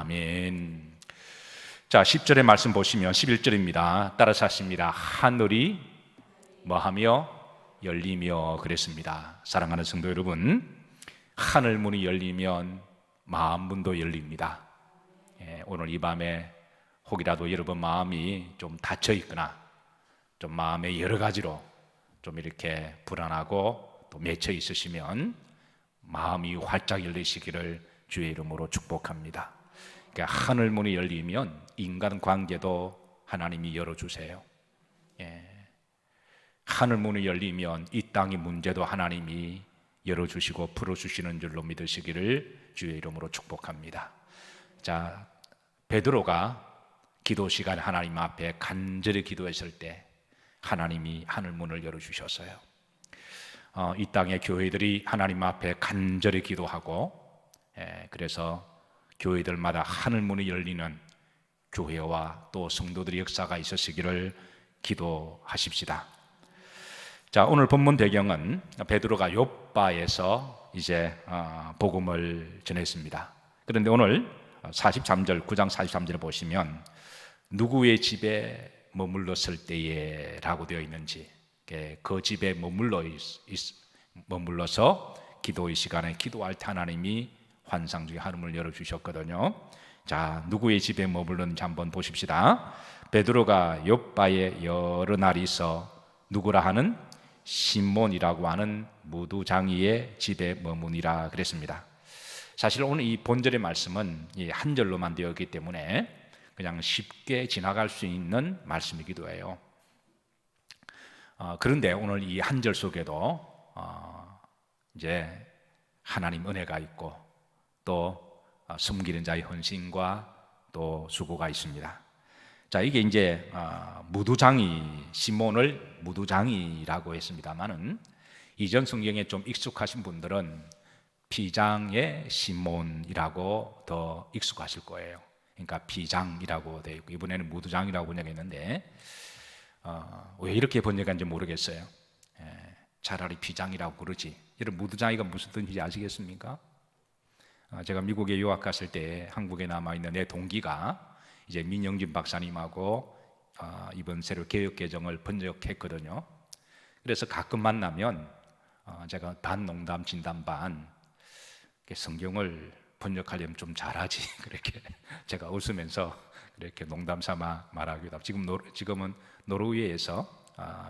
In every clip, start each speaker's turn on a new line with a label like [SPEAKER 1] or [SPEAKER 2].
[SPEAKER 1] 아멘. 자, 10절의 말씀 보시면 11절입니다. 따라서 하십니다. 하늘이 뭐하며 열리며 그랬습니다. 사랑하는 성도 여러분, 하늘 문이 열리면 마음 문도 열립니다. 오늘 이 밤에 혹이라도 여러분 마음이 좀 닫혀 있거나 좀 마음에 여러 가지로 좀 이렇게 불안하고 또 맺혀 있으시면 마음이 활짝 열리시기를 주의 이름으로 축복합니다. 그러니까 하늘 문이 열리면 인간 관계도 하나님이 열어주세요. 하늘 문이 열리면 이 땅의 문제도 하나님이 열어주시고 풀어주시는 줄로 믿으시기를 주의 이름으로 축복합니다. 자, 베드로가 기도 시간 하나님 앞에 간절히 기도했을 때 하나님이 하늘 문을 열어주셨어요. 이 땅의 교회들이 하나님 앞에 간절히 기도하고 그래서 교회들마다 하늘 문이 열리는 교회와 또 성도들의 역사가 있으시기를 기도하십시다. 자, 오늘 본문 배경은 베드로가 욥바에서 이제 복음을 전했습니다. 그런데 오늘 43절, 9장 43절에 보시면 누구의 집에 머물렀을 때에 라고 되어 있는지, 그 집에 머물러서 기도의 시간에 기도할 때 하나님이 환상 중에 하늘을 열어주셨거든요. 자, 누구의 집에 머물렀는지 한번 보십시다. 베드로가 욥바에 여러 날이 있어 누구라 하는 시몬이라고 하는 무두장이의 집에 머무니라 그랬습니다. 사실 오늘 이 본절의 말씀은 한 절로만 되어 있기 때문에 그냥 쉽게 지나갈 수 있는 말씀이기도 해요. 그런데 오늘 이 한 절 속에도 이제 하나님 은혜가 있고 또 숨기는 자의 헌신과 또 수고가 있습니다. 자, 이게 이제 무두장이, 시몬을 무두장이라고 했습니다만은 이전 성경에 좀 익숙하신 분들은 비장의 시몬이라고 더 익숙하실 거예요. 그러니까 비장이라고 되어 있고 이번에는 무두장이라고 번역했는데 왜 이렇게 번역한지 모르겠어요. 차라리 비장이라고 그러지. 여러분, 무두장이가 무슨 뜻인지 아시겠습니까? 제가 미국에 유학 갔을 때 한국에 남아있는 내 동기가 이제 민영진 박사님하고 이번 새로 개혁개정을 번역했거든요. 그래서 가끔 만나면 제가 반 농담 진담 반 성경을 번역하려면 좀 잘하지 그렇게 제가 웃으면서 이렇게 농담 삼아 말하기도 하고, 지금은 노르웨이에서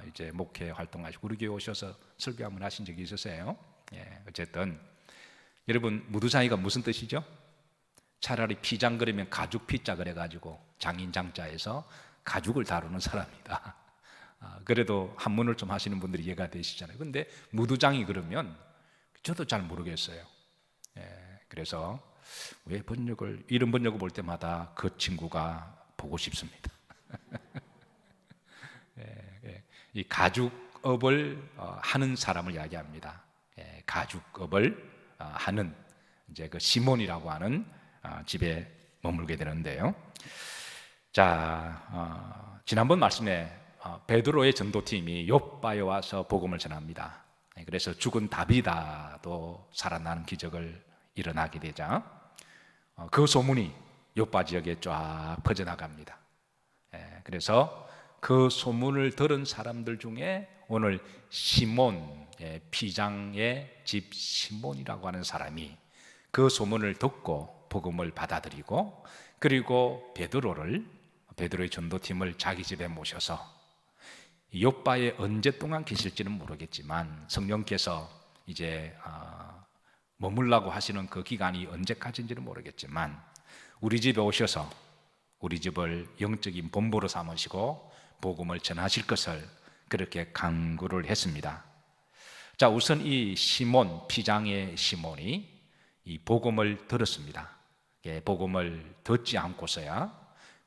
[SPEAKER 1] 이제 목회 활동하시고 우리 교회 오셔서 설교 한번 하신 적이 있으세요. 어쨌든 여러분, 무두장이가 무슨 뜻이죠? 차라리 피장 그러면 가죽 피자 그래가지고 장인장자에서 가죽을 다루는 사람이다. 그래도 한문을 좀 하시는 분들이 이해가 되시잖아요. 근데 무두장이 그러면 저도 잘 모르겠어요. 그래서 왜 이런 번역을 볼 때마다 그 친구가 보고 싶습니다. 이 가죽업을 하는 사람을 이야기합니다. 가죽업을 하는 이제 그 시몬이라고 하는 집에 머물게 되는데요. 자, 지난번 말씀에 베드로의 전도팀이 욥바에 와서 복음을 전합니다. 그래서 죽은 다비다도 살아나는 기적을 일어나게 되자 그 소문이 욥바 지역에 쫙 퍼져나갑니다. 그래서 그 소문을 들은 사람들 중에 오늘 시몬, 피장의 집 시몬이라고 하는 사람이 그 소문을 듣고 복음을 받아들이고, 그리고 베드로의 전도팀을 자기 집에 모셔서 욥바에 언제 동안 계실지는 모르겠지만 성령께서 이제 머물라고 하시는 그 기간이 언제까지인지는 모르겠지만 우리 집에 오셔서 우리 집을 영적인 본부로 삼으시고 복음을 전하실 것을 그렇게 강구를 했습니다. 자, 우선 이 시몬, 피장의 시몬이 이 복음을 들었습니다. 복음을 듣지 않고서야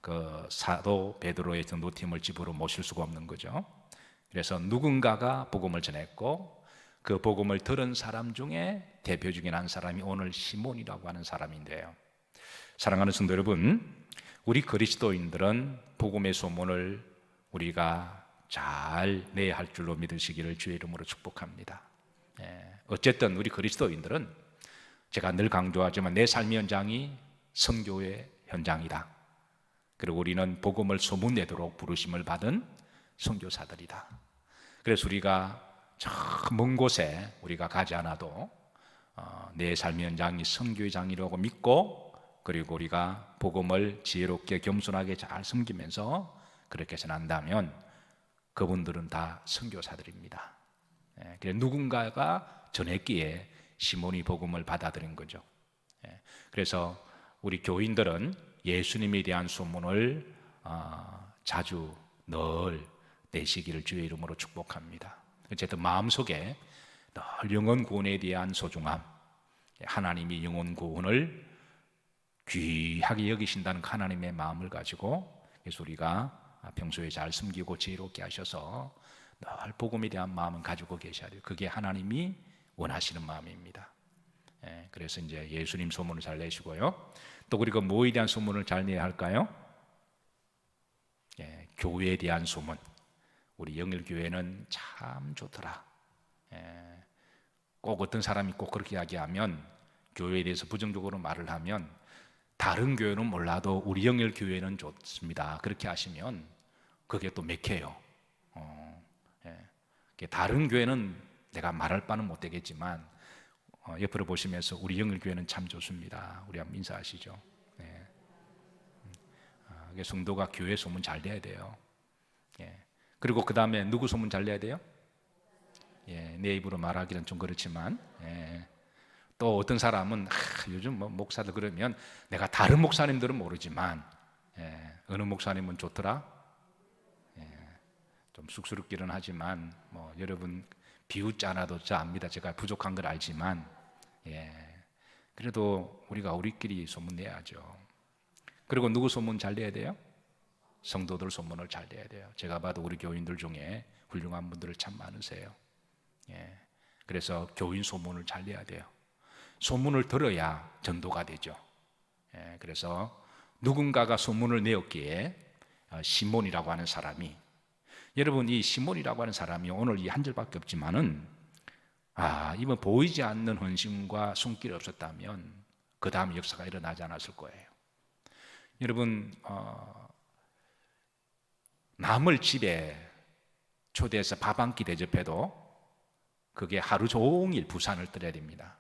[SPEAKER 1] 그 사도 베드로의 전도팀을 집으로 모실 수가 없는 거죠. 그래서 누군가가 복음을 전했고 그 복음을 들은 사람 중에 대표적인 한 사람이 오늘 시몬이라고 하는 사람인데요. 사랑하는 성도 여러분, 우리 그리스도인들은 복음의 소문을 우리가 잘 내야 할 줄로 믿으시기를 주의 이름으로 축복합니다. 어쨌든 우리 그리스도인들은 제가 늘 강조하지만 내 삶의 현장이 선교회 현장이다. 그리고 우리는 복음을 소문내도록 부르심을 받은 선교사들이다. 그래서 우리가 저 먼 곳에 우리가 가지 않아도 내 삶의 현장이 선교의 장이라고 믿고, 그리고 우리가 복음을 지혜롭게 겸손하게 잘 섬기면서 그렇게 전한다면 그분들은 다 선교사들입니다. 그래서 누군가가 전했기에 시몬이 복음을 받아들인 거죠. 그래서 우리 교인들은 예수님에 대한 소문을 자주 늘 내시기를 주의 이름으로 축복합니다. 어쨌든 마음속에 늘 영혼 구원에 대한 소중함, 하나님이 영혼 구원을 귀하게 여기신다는 하나님의 마음을 가지고, 그래서 우리가 평소에 잘 숨기고 지혜롭게 하셔서 늘 복음에 대한 마음을 가지고 계셔야 돼요. 그게 하나님이 원하시는 마음입니다. 그래서 이제 예수님 소문을 잘 내시고요. 또 우리가 뭐에 대한 소문을 잘 내야 할까요? 교회에 대한 소문. 우리 영일교회는 참 좋더라. 꼭 어떤 사람이 꼭 그렇게 이야기하면, 교회에 대해서 부정적으로 말을 하면, 다른 교회는 몰라도 우리 영일교회는 좋습니다, 그렇게 하시면 그게 또 맥혀요. 다른 교회는 내가 말할 바는 못 되겠지만 옆으로 보시면서 우리 영일교회는 참 좋습니다, 우리 한번 인사하시죠. 성도가 교회 소문 잘 내야 돼요. 그리고 그 다음에 누구 소문 잘 내야 돼요? 내 입으로 말하기는 좀 그렇지만, 또 어떤 사람은 요즘 뭐 목사들 그러면, 내가 다른 목사님들은 모르지만 어느 목사님은 좋더라. 좀 쑥스럽기는 하지만 뭐 여러분 비웃지 않아도 저 압니다. 제가 부족한 걸 알지만, 그래도 우리가 우리끼리 소문 내야죠. 그리고 누구 소문 잘 내야 돼요? 성도들 소문을 잘 내야 돼요. 제가 봐도 우리 교인들 중에 훌륭한 분들 참 많으세요. 그래서 교인 소문을 잘 내야 돼요. 소문을 들어야 전도가 되죠. 그래서 누군가가 소문을 내었기에 시몬이라고 하는 사람이, 여러분 이 시몬이라고 하는 사람이 오늘 이 한 절밖에 없지만은, 이번 보이지 않는 헌신과 손길이 없었다면 그 다음 역사가 일어나지 않았을 거예요. 여러분 남을 집에 초대해서 밥 한 끼 대접해도 그게 하루 종일 부산을 떨어야 됩니다.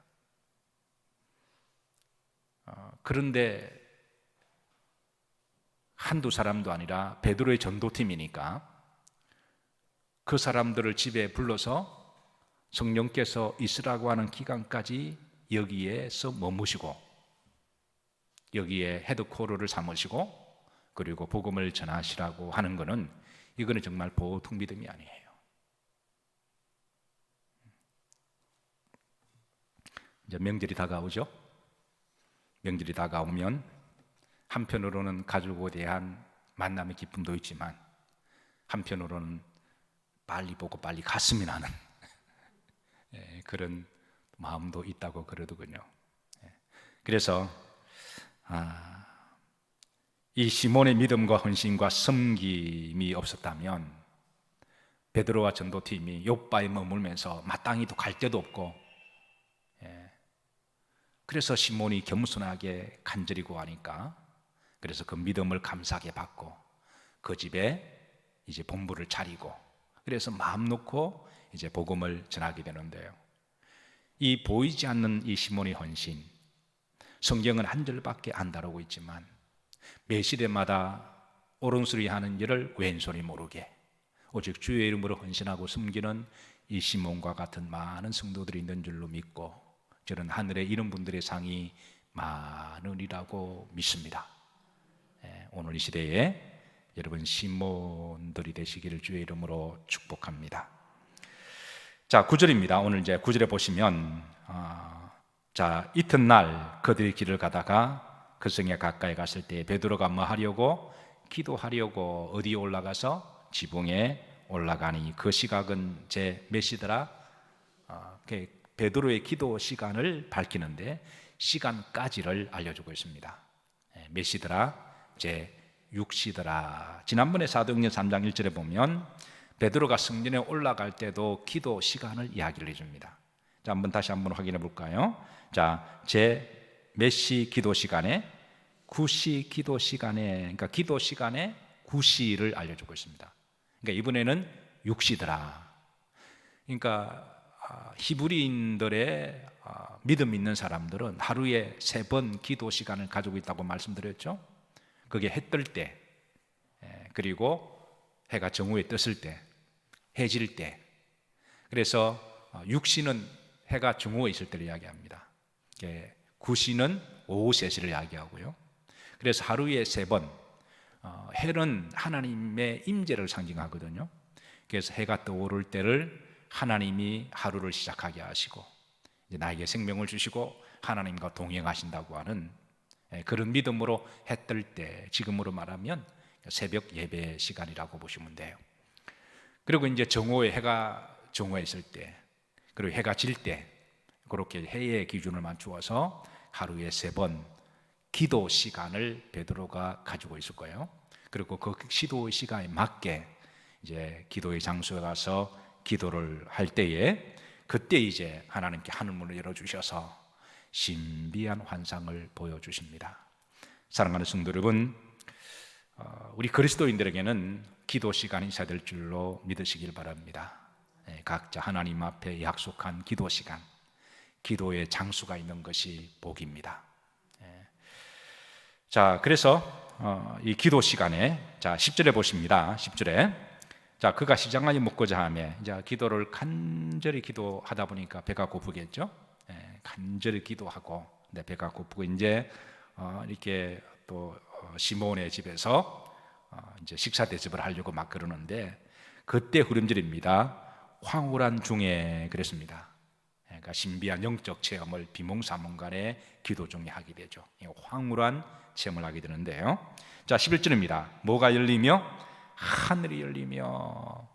[SPEAKER 1] 그런데 한두 사람도 아니라 베드로의 전도팀이니까 그 사람들을 집에 불러서 성령께서 있으라고 하는 기간까지 여기에서 머무시고, 여기에 헤드코어를 삼으시고, 그리고 복음을 전하시라고 하는 것은, 이거는 정말 보통 믿음이 아니에요. 이제 명절이 다가오죠. 명절이 다가오면 한편으로는 가족에 대한 만남의 기쁨도 있지만, 한편으로는 빨리 보고 빨리 갔으면 하는 그런 마음도 있다고 그러더군요. 그래서 이 시몬의 믿음과 헌신과 섬김이 없었다면 베드로와 전도팀이 요바에 머물면서 마땅히도 갈 데도 없고, 그래서 시몬이 겸손하게 간절히 구하니까, 그래서 그 믿음을 감사하게 받고 그 집에 이제 본부를 차리고, 그래서 마음 놓고 이제 복음을 전하게 되는데요. 이 보이지 않는 이 시몬의 헌신, 성경은 한 절밖에 안 다루고 있지만 매 시대마다 오른손이 하는 일을 왼손이 모르게 오직 주의 이름으로 헌신하고 숨기는 이 시몬과 같은 많은 성도들이 있는 줄로 믿고, 저는 하늘에 이런 분들의 상이 많으리라고 믿습니다. 오늘 이 시대에 여러분 시몬들이 되시기를 주의 이름으로 축복합니다. 자, 9절입니다. 오늘 이제 9절에 보시면 자, 이튿날 그들이 길을 가다가 그 성에 가까이 갔을 때 베드로가 뭐 하려고? 기도하려고 어디에 올라가서? 지붕에 올라가니, 그 시각은 제 몇 시더라? 베드로의 기도 시간을 밝히는데 시간까지를 알려주고 있습니다. 몇 시더라? 제 6시더라. 지난번에 사도행전 3장 1절에 보면 베드로가 성전에 올라갈 때도 기도 시간을 이야기를 해줍니다. 자, 다시 한번 확인해 볼까요? 자, 제 몇 시 기도 시간에 구시 기도 시간에, 그러니까 기도 시간에 구시를 알려주고 있습니다. 그러니까 이번에는 6시더라. 그러니까 히브리인들의 믿음 있는 사람들은 하루에 3번 기도 시간을 가지고 있다고 말씀드렸죠. 그게 해 뜰 때, 그리고 해가 정오에 떴을 때, 해질 때. 그래서 6시는 해가 정오에 있을 때를 이야기합니다. 9시는 오후 3시를 이야기하고요. 그래서 하루에 3번, 해는 하나님의 임재를 상징하거든요. 그래서 해가 떠오를 때를 하나님이 하루를 시작하게 하시고 이제 나에게 생명을 주시고 하나님과 동행하신다고 하는 그런 믿음으로 해 뜰 때, 지금으로 말하면 새벽 예배 시간이라고 보시면 돼요. 그리고 이제 정오에 해가 정오에 있을 때, 그리고 해가 질 때, 그렇게 해의 기준을 맞추어서 하루에 3번 기도 시간을 베드로가 가지고 있을 거예요. 그리고 그 기도 시간에 맞게 이제 기도의 장소에 가서 기도를 할 때에, 그때 이제 하나님께 하늘문을 열어주셔서 신비한 환상을 보여주십니다. 사랑하는 성도 여러분, 우리 그리스도인들에게는 기도 시간이 있어야 될 줄로 믿으시길 바랍니다. 각자 하나님 앞에 약속한 기도 시간, 기도의 장수가 있는 것이 복입니다. 자, 그래서 이 기도 시간에, 자 10절에 보십니다. 10절에, 자 그가 시장하니 먹고자 하며, 이제 기도를 간절히 기도하다 보니까 배가 고프겠죠. 간절히 기도하고, 근데 배가 고프고 이제 이렇게 또 시몬의 집에서 이제 식사 대접을 하려고 막 그러는데, 그때 후렴절입니다. 황홀한 중에 그랬습니다. 그러니까 신비한 영적 체험을 비몽사몽간에 기도 중에 하게 되죠. 황홀한 체험을 하게 되는데요. 자 11절입니다. 뭐가 열리며? 하늘이 열리며.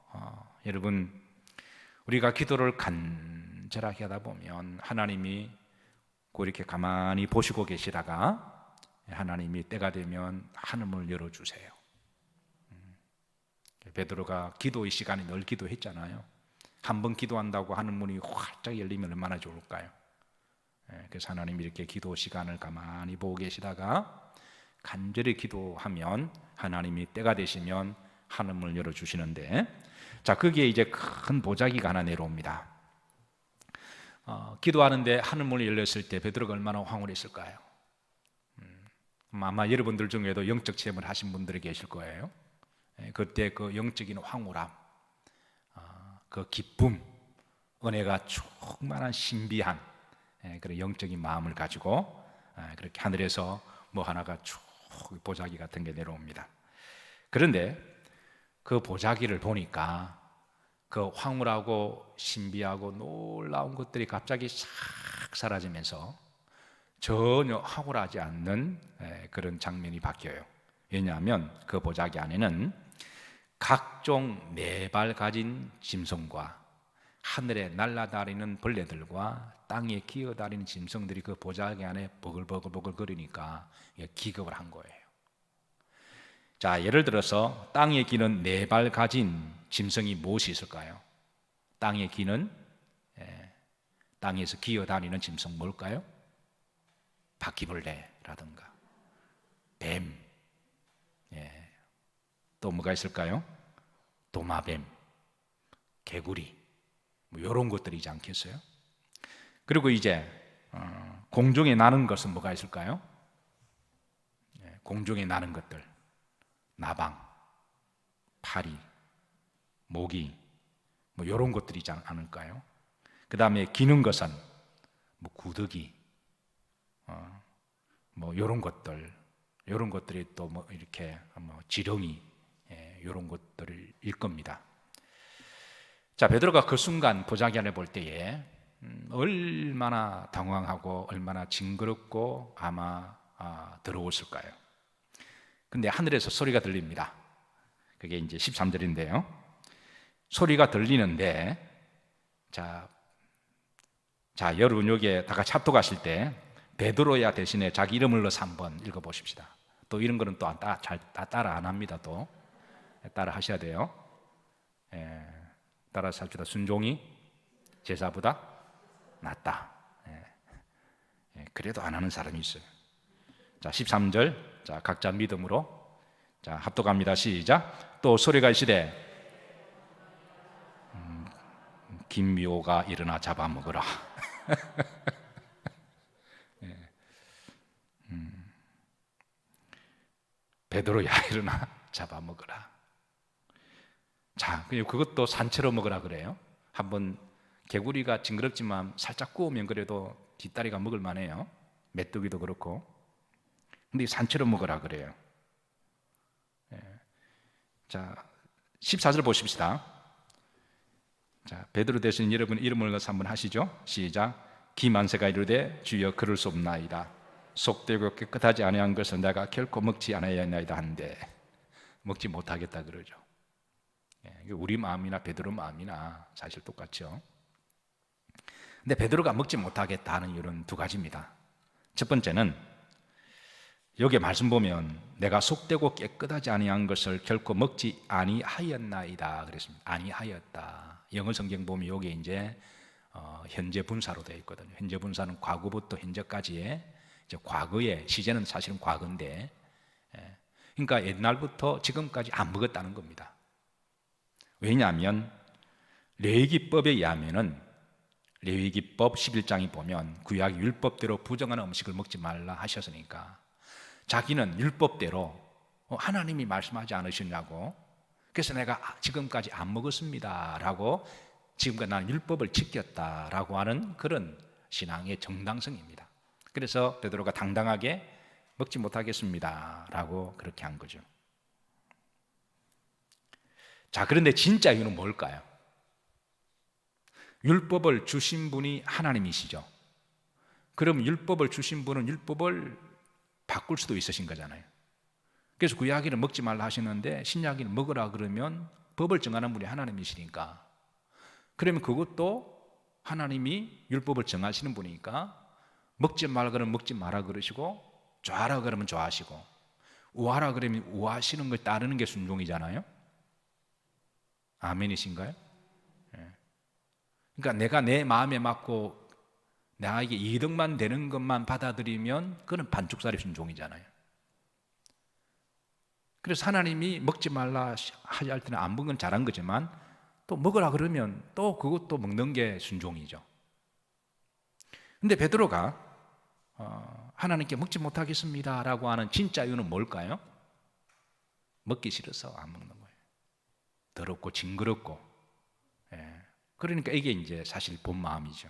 [SPEAKER 1] 여러분, 우리가 기도를 간절하게 하다 보면 하나님이 꼭 이렇게 가만히 보시고 계시다가 하나님이 때가 되면 하늘문을 열어주세요. 베드로가 기도의 시간에 늘 기도했잖아요. 한 번 기도한다고 하늘문이 활짝 열리면 얼마나 좋을까요? 그래서 하나님이 이렇게 기도 시간을 가만히 보고 계시다가 간절히 기도하면 하나님이 때가 되시면 하늘문을 열어주시는데, 자 거기에 이제 큰 보자기가 하나 내려옵니다. 기도하는데 하늘문이 열렸을 때 베드로가 얼마나 황홀했을까요? 아마 여러분들 중에도 영적 체험을 하신 분들이 계실 거예요. 그때 그 영적인 황홀함, 그 기쁨, 은혜가 충만한 신비한 그런 영적인 마음을 가지고 그렇게 하늘에서 뭐 하나가 쭉 보자기 같은 게 내려옵니다. 그런데 그 보자기를 보니까 그 황홀하고 신비하고 놀라운 것들이 갑자기 싹 사라지면서 전혀 황홀하지 않는 그런 장면이 바뀌어요. 왜냐하면 그 보자기 안에는 각종 4발 가진 짐승과 하늘에 날아다니는 벌레들과 땅에 기어다니는 짐승들이 그 보자기 안에 버글버글 거리니까 기겁을 한 거예요. 자, 예를 들어서 땅에 기는 4발 가진 짐승이 무엇이 있을까요? 땅에 기는, 땅에서 기어다니는 짐승 뭘까요? 바퀴벌레라든가 뱀, 또 뭐가 있을까요? 도마뱀, 개구리, 뭐 이런 것들이지 않겠어요? 그리고 이제 공중에 나는 것은 뭐가 있을까요? 공중에 나는 것들, 나방, 파리, 모기, 뭐 이런 것들이지 않을까요? 그 다음에 기는 것은 뭐 구더기, 뭐 이런 것들이 또 뭐 이렇게 뭐 지렁이, 이런 것들일 겁니다. 자, 베드로가 그 순간 보자기 안에 볼 때에 얼마나 당황하고 얼마나 징그럽고 아마 더러웠을까요? 근데 하늘에서 소리가 들립니다. 그게 이제 13절인데요. 소리가 들리는데, 자 여러분 여기에 다 같이 합독하실 때 베드로야 대신에 자기 이름을 넣어서 한번 읽어보십시다. 또 이런 거는 또 잘 따라 안 합니다. 또 따라 하셔야 돼요. 따라서 합시다. 순종이 제사보다 낫다. 그래도 안 하는 사람이 있어요. 자, 13절. 자, 각자 믿음으로. 자, 합독합니다. 시작. 또 소리가 이시되 김미호가 일어나 잡아먹으라. 베드로야 일어나 잡아먹으라. 자, 그것도 산채로 먹으라 그래요. 한번 개구리가 징그럽지만 살짝 구우면 그래도 뒷다리가 먹을 만해요. 메뚜기도 그렇고. 근데 산채로 먹으라 그래요. 자, 14절 보십시다. 자, 베드로 대신 여러분 이름을 넣어서 한번 하시죠. 시작. 기만세가 이르되 주여 그럴 수 없나이다. 속되고 깨끗하지 아니한 것을 내가 결코 먹지 않아야나이다 한데 먹지 못하겠다 그러죠. 우리 마음이나 베드로 마음이나 사실 똑같죠. 근데 베드로가 먹지 못하겠다는 이유는 두 가지입니다. 첫 번째는 여기 말씀 보면 내가 속되고 깨끗하지 아니한 것을 결코 먹지 아니하였나이다 그랬습니다. 아니하였다. 영어 성경 보면 여기 이제 현재 분사로 되어 있거든요. 현재 분사는 과거부터 현재까지의 이제 과거의 시제는 사실은 과거인데, 그러니까 옛날부터 지금까지 안 먹었다는 겁니다. 왜냐하면 레위기법에 의하면은 레위기법 11장이 보면 구약 율법대로 부정한 음식을 먹지 말라 하셨으니까 자기는 율법대로 하나님이 말씀하지 않으셨냐고, 그래서 내가 지금까지 안 먹었습니다 라고 지금까지 나는 율법을 지켰다라고 하는 그런 신앙의 정당성입니다. 그래서 베드로가 당당하게 먹지 못하겠습니다 라고 그렇게 한 거죠. 자, 그런데 진짜 이유는 뭘까요? 율법을 주신 분이 하나님이시죠. 그럼 율법을 주신 분은 율법을 바꿀 수도 있으신 거잖아요. 그래서 구약일은 먹지 말라 하시는데 신약일은 먹으라 그러면 법을 정하는 분이 하나님이시니까, 그러면 그것도 하나님이 율법을 정하시는 분이니까 먹지 말라 그러면 먹지 마라 그러시고, 좋아하라 그러면 좋아하시고, 우하라 그러면 우하시는 걸 따르는 게 순종이잖아요. 아멘이신가요? 그러니까 내가 내 마음에 맞고 나에게 이득만 되는 것만 받아들이면 그건 반쪽짜리 순종이잖아요. 그래서 하나님이 먹지 말라 하지 할 때는 안 먹은 건 잘한 거지만 또 먹으라 그러면 또 그것도 먹는 게 순종이죠. 근데 베드로가 하나님께 먹지 못하겠습니다 라고 하는 진짜 이유는 뭘까요? 먹기 싫어서 안 먹는 거예요. 더럽고 징그럽고. 그러니까 이게 이제 사실 본 마음이죠.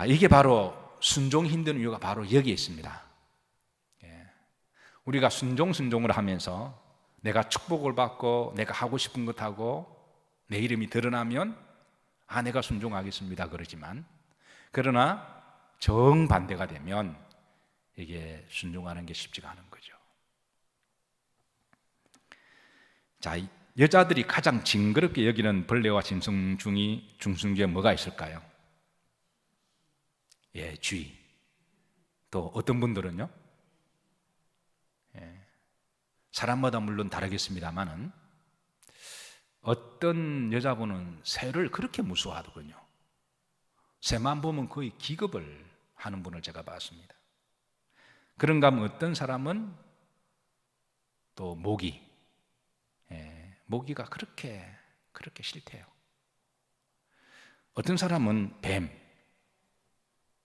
[SPEAKER 1] 이게 바로 순종이 힘든 이유가 바로 여기에 있습니다. 우리가 순종을 하면서 내가 축복을 받고 내가 하고 싶은 것 하고 내 이름이 드러나면 내가 순종하겠습니다 그러지만, 그러나 정반대가 되면 이게 순종하는 게 쉽지가 않은 거죠. 자, 여자들이 가장 징그럽게 여기는 벌레와 짐승 중에 뭐가 있을까요? 쥐. 또 어떤 분들은요, 사람마다 물론 다르겠습니다만은 어떤 여자분은 새를 그렇게 무서워하더군요. 새만 보면 거의 기겁을 하는 분을 제가 봤습니다. 그런가 하면 어떤 사람은 또 모기가 그렇게 싫대요. 어떤 사람은 뱀,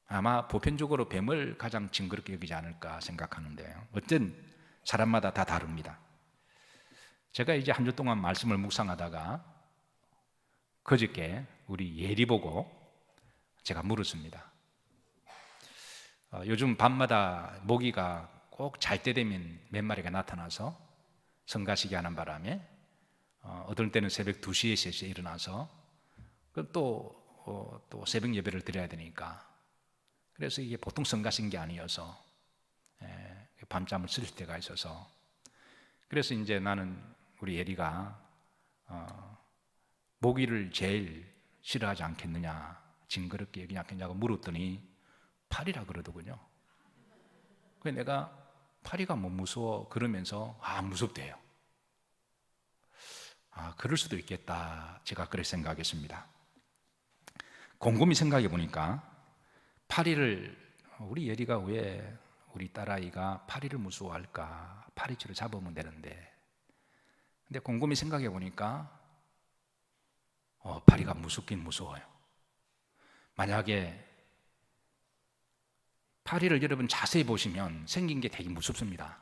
[SPEAKER 1] 아마 보편적으로 뱀을 가장 징그럽게 여기지 않을까 생각하는데요. 어떤 사람마다 다 다릅니다. 제가 이제 한 주 동안 말씀을 묵상하다가 그저께 우리 예리 보고 제가 물었습니다. 요즘 밤마다 모기가 꼭 잘 때 되면 몇 마리가 나타나서 성가시게 하는 바람에 어떨 때는 새벽 2시에 3시에 일어나서 또 새벽 예배를 드려야 되니까, 그래서 이게 보통 성가신 게 아니어서 밤잠을 쓸 때가 있어서, 그래서 이제 나는 우리 예리가 모기를 제일 싫어하지 않겠느냐, 징그럽게 여기지 않겠냐고 물었더니 파리라 그러더군요. 그래서 내가 파리가 뭐 무서워 그러면서 무섭대요. 그럴 수도 있겠다, 제가 그렇게 생각했습니다. 곰곰이 생각해 보니까 파리를 우리 예리가 왜 우리 딸아이가 파리를 무서워할까? 파리채로 잡으면 되는데. 근데 곰곰이 생각해 보니까 파리가 무섭긴 무서워요. 만약에 파리를 여러분 자세히 보시면 생긴 게 되게 무섭습니다.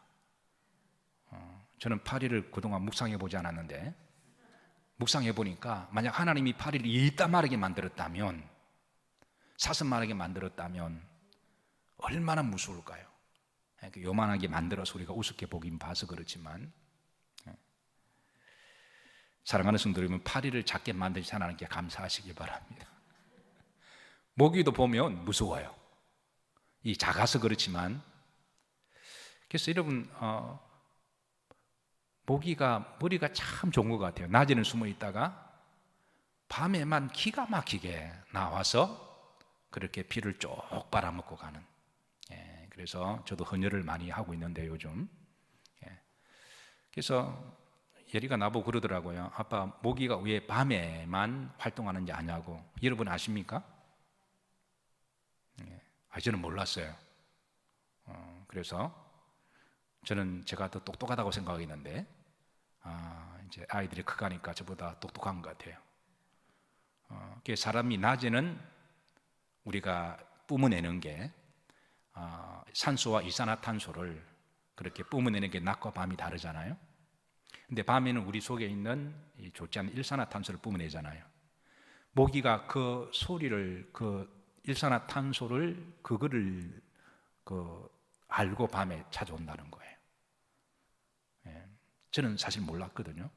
[SPEAKER 1] 저는 파리를 그동안 묵상해 보지 않았는데 묵상해 보니까 만약 하나님이 파리를 이따만하게 만들었다면, 사슴만하게 만들었다면 얼마나 무서울까요? 요만하게 만들어서 우리가 우습게 보긴 봐서 그렇지만, 사랑하는 성도 여러분, 파리를 작게 만드신 하나님께 감사하시기 바랍니다. 모기도 보면 무서워요. 이 작아서 그렇지만. 그래서 여러분, 모기가 머리가 참 좋은 것 같아요. 낮에는 숨어 있다가 밤에만 기가 막히게 나와서 그렇게 피를 쭉 빨아먹고 가는. 그래서 저도 헌혈을 많이 하고 있는데 요즘. 그래서 예리가 나보고 그러더라고요. 아빠, 모기가 왜 밤에만 활동하는지 아냐고. 여러분 아십니까? 저는 몰랐어요. 그래서 저는 제가 더 똑똑하다고 생각했는데 이제 아이들이 커가니까 저보다 똑똑한 것 같아요. 사람이 낮에는 우리가 뿜어내는 게 산소와 이산화탄소를 그렇게 뿜어내는 게 낮과 밤이 다르잖아요. 근데 밤에는 우리 속에 있는 좋지 않은 일산화탄소를 뿜어내잖아요. 모기가 그 소리를, 그 일산화탄소를 그거를 알고 밤에 찾아온다는 거예요. 저는 사실 몰랐거든요.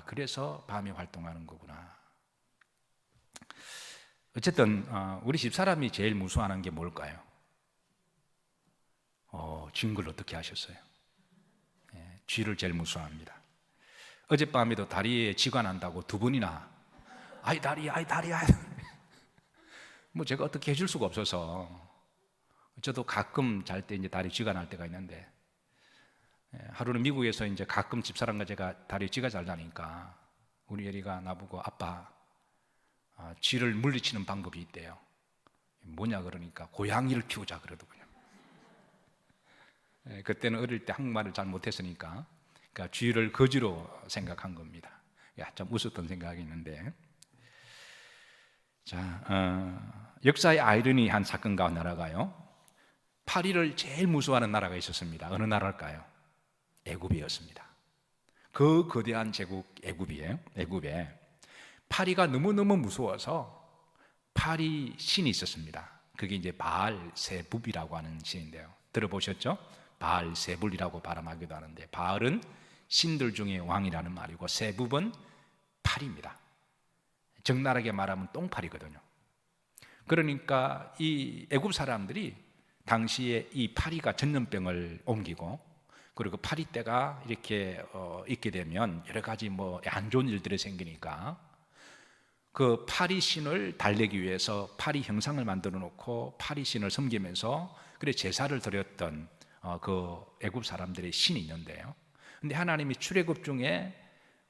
[SPEAKER 1] 그래서 밤에 활동하는 거구나. 어쨌든 우리 집사람이 제일 무서워하는 게 뭘까요? 쥐를 어떻게 하셨어요? 쥐를 제일 무서워합니다. 어젯밤에도 다리에 쥐가 난다고 2번이나 아이 다리야 뭐 제가 어떻게 해줄 수가 없어서, 저도 가끔 잘 때 이제 다리 쥐가 날 때가 있는데, 하루는 미국에서 이제 가끔 집사람과 제가 다리 쥐가 잘 나니까 우리 예리가 나보고 아빠, 쥐를 물리치는 방법이 있대요. 뭐냐 그러니까 고양이를 키우자 그러더군요. 그때는 어릴 때 한국말을 잘 못했으니까 그러니까 쥐를 거지로 생각한 겁니다. 좀 웃었던 생각이 있는데, 역사의 아이러니한 사건 가운데 하나가요, 파리를 제일 무서워하는 나라가 있었습니다. 어느 나라일까요? 애굽이었습니다. 그 거대한 제국 애굽에 파리가 너무너무 무서워서 파리 신이 있었습니다. 그게 이제 바알세붑이라고 하는 신인데요. 들어보셨죠? 바알세불이라고 발음하기도 하는데, 바알은 신들 중에 왕이라는 말이고 세붑은 파리입니다. 적나라하게 말하면 똥파리거든요. 그러니까 이 애굽 사람들이 당시에 이 파리가 전염병을 옮기고, 그리고 파리떼가 이렇게 있게 되면 여러 가지 뭐 안 좋은 일들이 생기니까 그 파리 신을 달래기 위해서 파리 형상을 만들어 놓고 파리 신을 섬기면서 그래 제사를 드렸던 그 애굽 사람들의 신이 있는데요. 근데 하나님이 출애굽 중에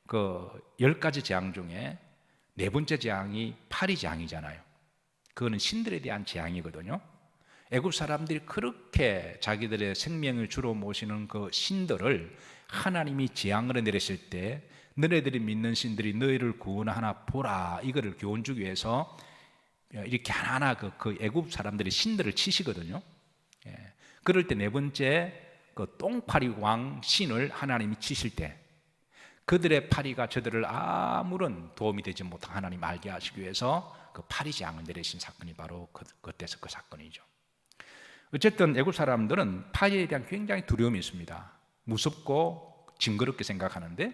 [SPEAKER 1] 그 10가지 재앙 중에 4번째 재앙이 파리 재앙이잖아요. 그거는 신들에 대한 재앙이거든요. 애굽 사람들이 그렇게 자기들의 생명을 주로 모시는 그 신들을 하나님이 재앙으로 내렸을 때, 너네들이 믿는 신들이 너희를 구원하나 보라, 이거를 교훈 주기 위해서 이렇게 하나하나 그 애굽 사람들이 신들을 치시거든요. 그럴 때 4번째 그 똥파리 왕 신을 하나님이 치실 때, 그들의 파리가 저들을 아무런 도움이 되지 못한 하나님 알게 하시기 위해서 그 파리 재앙을 내리신 사건이 바로 그때서 그 사건이죠. 어쨌든 애굽 사람들은 파리에 대한 굉장히 두려움이 있습니다. 무섭고 징그럽게 생각하는데,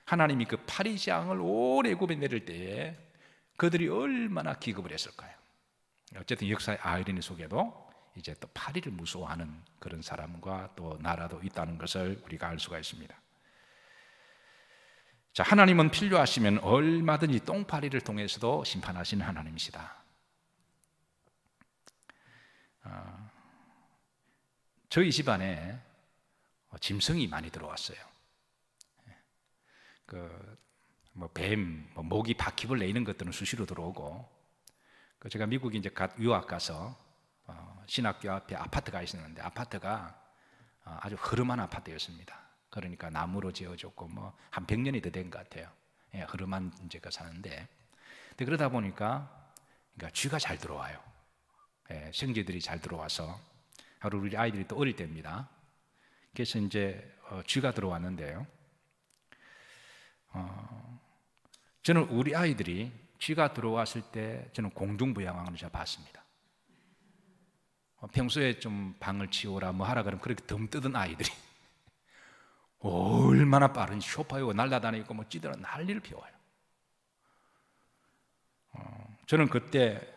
[SPEAKER 1] 하나님이 그 파리 재앙을 온 애굽에 내릴 때에 그들이 얼마나 기겁을 했을까요? 어쨌든 역사의 아이러니 속에도 이제 또 파리를 무서워하는 그런 사람과 또 나라도 있다는 것을 우리가 알 수가 있습니다. 하나님은 필요하시면 얼마든지 똥파리를 통해서도 심판하시는 하나님이시다. 저희 집안에 짐승이 많이 들어왔어요. 뱀, 모기, 바퀴벌레 이런 것들은 수시로 들어오고, 제가 미국에 이제 유학 가서 신학교 앞에 아파트가 있었는데 아파트가 아주 허름한 아파트였습니다. 그러니까 나무로 지어졌고 뭐 한 100년이 더 된 것 같아요. 예, 허름한 제가 사는데, 근데 그러다 보니까 그러니까 쥐가 잘 들어와요. 예, 생쥐들이 잘 들어와서 하루 우리 아이들이 또 어릴 때입니다. 그래서 이제 쥐가 들어왔는데요. 저는 우리 아이들이 쥐가 들어왔을 때 저는 공중부양하는 걸 제가 봤습니다. 평소에 좀 방을 치우라 뭐 하라 그러면 그렇게 덤 뜨던 아이들이 얼마나 빠른지 쇼파이고 날아다니고 뭐 쥐들은 난리를 피워요. 저는 그때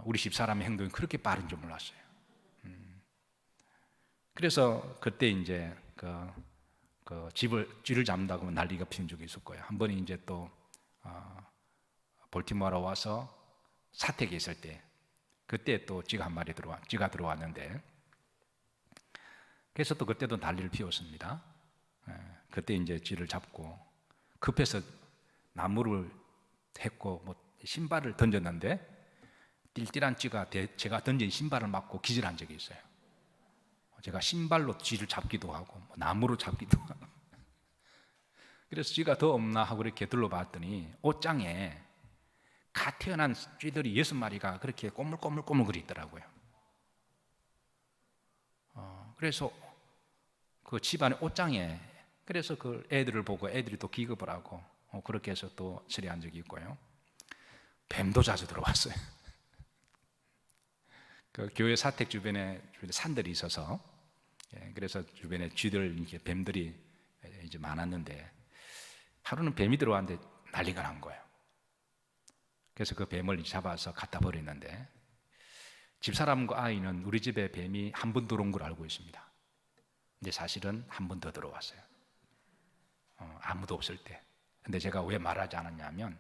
[SPEAKER 1] 우리 집사람의 행동이 그렇게 빠른 줄 몰랐어요. 그래서 그때 이제 쥐를 잡는다고 난리가 피운 적이 있었고요. 한 번은 이제 또 볼티모어로 와서 사택에 있을 때 그때 또 쥐가 한 마리 들어왔는데, 그래서 또 그때도 난리를 피웠습니다. 그때 이제 쥐를 잡고 급해서 나무를 했고 뭐 신발을 던졌는데 띨띨한 쥐가 제가 던진 신발을 맞고 기절한 적이 있어요. 제가 신발로 쥐를 잡기도 하고 뭐 나무로 잡기도 하고 그래서 쥐가 더 없나 하고 이렇게 둘러봤더니 옷장에 갓 태어난 쥐들이 6마리가 그렇게 꼬물꼬물꼬물 있더라고요. 그래서 그 집안의 옷장에, 그래서 그 애들을 보고 애들이 또 기겁을 하고 그렇게 해서 또 처리한 적이 있고요. 뱀도 자주 들어왔어요. 그 교회 사택 주변에 산들이 있어서, 그래서 주변에 쥐들, 이렇게 뱀들이 이제 많았는데 하루는 뱀이 들어왔는데 난리가 난 거예요. 그래서 그 뱀을 잡아서 갖다 버렸는데 집사람과 아이는 우리 집에 뱀이 한 번 들어온 걸 알고 있습니다. 근데 사실은 한 번 더 들어왔어요. 아무도 없을 때. 근데 제가 왜 말하지 않았냐면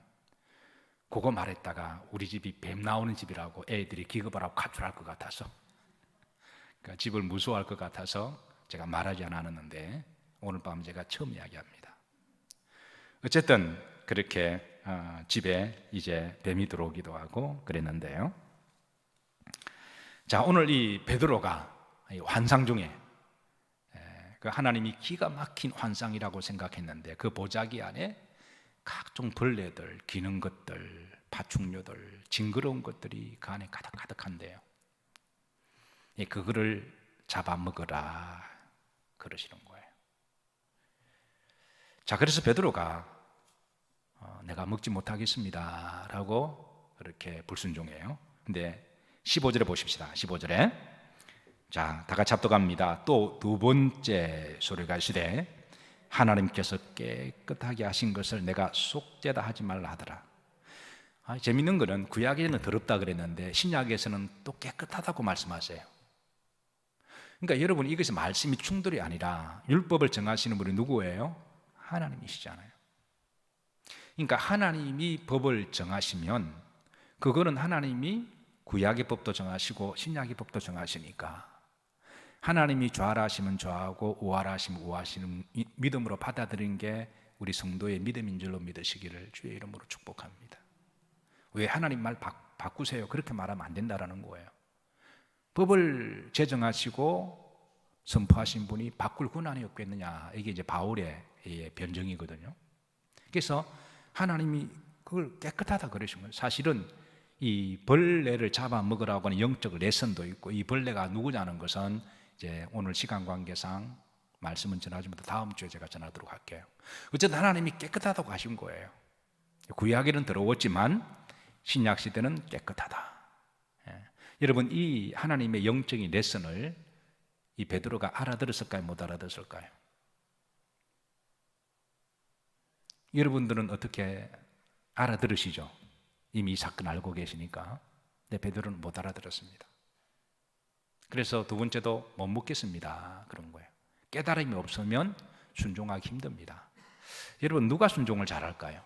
[SPEAKER 1] 그거 말했다가 우리 집이 뱀 나오는 집이라고 애들이 기겁을 하고 가출할 것 같아서, 그러니까 집을 무서워할 것 같아서 제가 말하지 않았는데 오늘 밤 제가 처음 이야기합니다. 어쨌든 그렇게 집에 이제 뱀이 들어오기도 하고 그랬는데요. 자, 오늘 이 베드로가 환상 중에 그 하나님이 기가 막힌 환상이라고 생각했는데 그 보자기 안에 각종 벌레들, 기는 것들, 파충류들, 징그러운 것들이 그 안에 가득가득한데요. 그거를 잡아먹으라 그러시는 거예요. 자, 그래서 베드로가 내가 먹지 못하겠습니다 라고 그렇게 불순종해요. 근데 15절에 보십시다. 15절에 자, 다 같이 합독합니다. 또 두 번째 소리가 이르되 하나님께서 깨끗하게 하신 것을 내가 속죄다 하지 말라 하더라. 재밌는 거는 구약에는 더럽다 그랬는데 신약에서는 또 깨끗하다고 말씀하세요. 그러니까 여러분, 이것이 말씀이 충돌이 아니라 율법을 정하시는 분이 누구예요? 하나님이시잖아요. 그러니까 하나님이 법을 정하시면 그거는 하나님이 구약의 법도 정하시고 신약의 법도 정하시니까 하나님이 좌라 하시면 좌하고 우하라 하시면 우하시는 믿음으로 받아들인 게 우리 성도의 믿음인 줄로 믿으시기를 주의 이름으로 축복합니다. 왜 하나님 말 바꾸세요? 그렇게 말하면 안 된다라는 거예요. 법을 제정하시고 선포하신 분이 바꿀 권한이 없겠느냐, 이게 이제 바울의 변정이거든요. 그래서 하나님이 그걸 깨끗하다 그러신 거예요. 사실은 이 벌레를 잡아먹으라고 하는 영적 레슨도 있고, 이 벌레가 누구냐는 것은 이제 오늘 시간 관계상 말씀은 전하지 못해 다음 주에 제가 전하도록 할게요. 어쨌든 하나님이 깨끗하다고 하신 거예요. 구약에는 더러웠지만 신약 시대는 깨끗하다. 여러분, 이 하나님의 영적인 레슨을 이 베드로가 알아들었을까요? 못 알아들었을까요? 여러분들은 어떻게 알아들으시죠? 이미 이 사건 알고 계시니까. 근데 베드로는 못 알아들었습니다. 그래서 두 번째도 못 묻겠습니다 그런 거예요. 깨달음이 없으면 순종하기 힘듭니다. 여러분, 누가 순종을 잘할까요?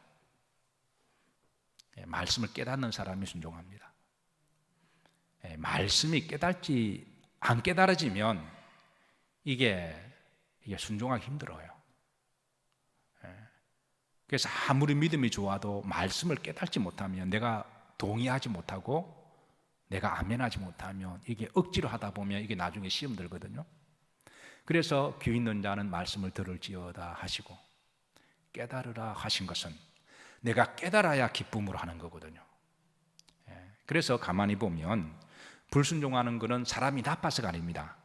[SPEAKER 1] 말씀을 깨닫는 사람이 순종합니다. 말씀이 안 깨달아지면 이게 순종하기 힘들어요. 그래서 아무리 믿음이 좋아도 말씀을 깨닫지 못하면 내가 동의하지 못하고 내가 아멘하지 못하면 이게 억지로 하다 보면 이게 나중에 시험 들거든요. 그래서 귀 있는 자는 말씀을 들을지어다 하시고 깨달으라 하신 것은 내가 깨달아야 기쁨으로 하는 거거든요. 그래서 가만히 보면 불순종하는 것은 사람이 나빠서가 아닙니다.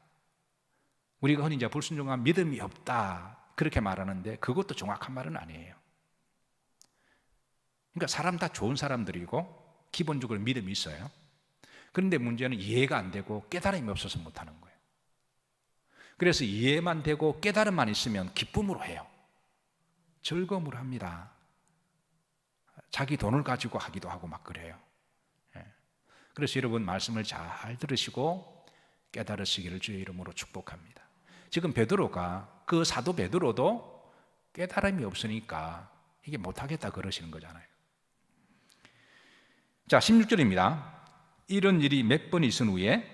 [SPEAKER 1] 우리가 흔히 이제 불순종하면 믿음이 없다 그렇게 말하는데 그것도 정확한 말은 아니에요. 그러니까 사람 다 좋은 사람들이고 기본적으로 믿음이 있어요. 그런데 문제는 이해가 안 되고 깨달음이 없어서 못하는 거예요. 그래서 이해만 되고 깨달음만 있으면 기쁨으로 해요. 즐거움으로 합니다. 자기 돈을 가지고 하기도 하고 막 그래요. 그래서 여러분 말씀을 잘 들으시고 깨달으시기를 주의 이름으로 축복합니다. 지금 베드로가 그 사도 베드로도 깨달음이 없으니까 이게 못하겠다 그러시는 거잖아요. 자, 16절입니다. 이런 일이 몇 번 있은 후에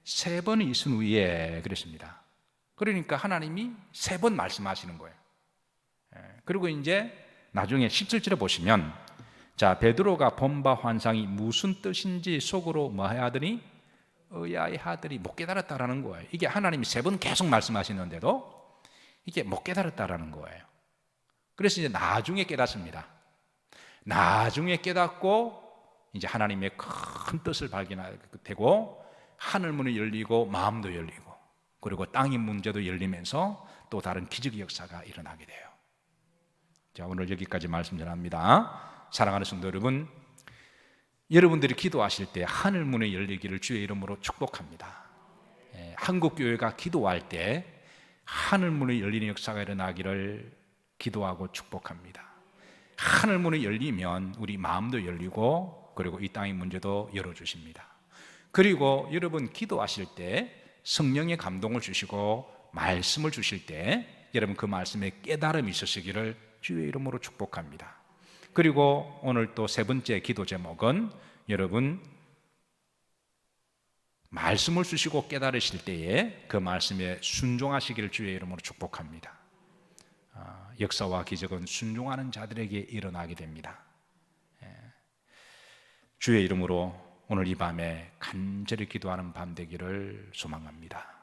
[SPEAKER 1] 3번이 있은 후에 그랬습니다. 그러니까 하나님이 3번 말씀하시는 거예요. 그리고 이제 나중에 17절에 보시면 자, 베드로가 본 바 환상이 무슨 뜻인지 속으로 뭐 해야 하더니 의아해하더니 못 깨달았다라는 거예요. 이게 하나님이 3번 계속 말씀하시는데도 이게 못 깨달았다라는 거예요. 그래서 이제 나중에 깨닫습니다. 나중에 깨닫고 이제 하나님의 큰 뜻을 발견하게 되고 하늘문이 열리고 마음도 열리고 그리고 땅의 문제도 열리면서 또 다른 기적의 역사가 일어나게 돼요. 자, 오늘 여기까지 말씀 전합니다. 사랑하는 성도 여러분, 여러분들이 기도하실 때 하늘문이 열리기를 주의 이름으로 축복합니다. 한국교회가 기도할 때 하늘문이 열리는 역사가 일어나기를 기도하고 축복합니다. 하늘문이 열리면 우리 마음도 열리고 그리고 이 땅의 문제도 열어주십니다. 그리고 여러분 기도하실 때 성령의 감동을 주시고 말씀을 주실 때 여러분 그 말씀에 깨달음이 있으시기를 주의 이름으로 축복합니다. 그리고 오늘 또 3번째 기도 제목은 여러분 말씀을 주시고 깨달으실 때에 그 말씀에 순종하시기를 주의 이름으로 축복합니다. 역사와 기적은 순종하는 자들에게 일어나게 됩니다. 주의 이름으로 오늘 이 밤에 간절히 기도하는 밤 되기를 소망합니다.